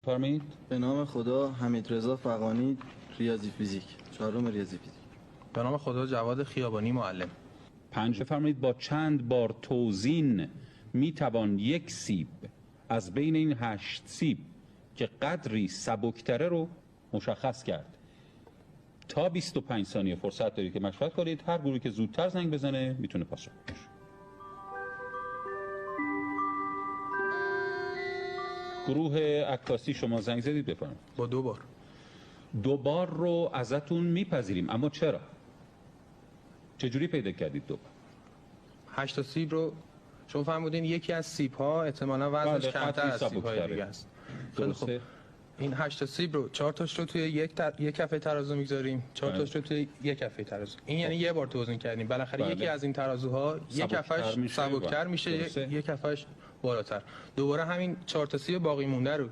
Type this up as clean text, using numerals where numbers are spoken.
فرمایید. به نام خدا حمیدرضا فغانی، ریاضی فیزیک، چهارم ریاضی فیزیک. به نام خدا جواد خیابانی، معلم. 5 بفرمایید. با چند بار توزین میتوان یک سیب از بین این 8 سیب که قدری سبکتره رو مشخص کرد؟ تا 25 ثانیه فرصت دارید که مشورت کنید. هر گروهی که زودتر زنگ بزنه میتونه پاسخ بده. گروه عکاسی شما زنگ زدید، بفرمایید. با 2 بار. 2 بار رو ازتون میپذیریم، اما چرا؟ چجوری پیدا کردید 2 بار؟ 8 تا سیب رو شما فهمیدین یکی از سیب ها احتمالاً وزنش کمتر از سیب های دیگه است. خیلی خوب. این 8 تا سیب رو 4 تاش رو توی یک کفه ترازو می‌گذاریم، 4 تاش رو توی یک کفه ترازو. این یعنی یه بار توزین کردیم. بالاخره یکی از این ترازوها یک کفش سبکتر میشه، یک کفش بالاتر. دوباره همین 4 تا سیب باقی مونده رو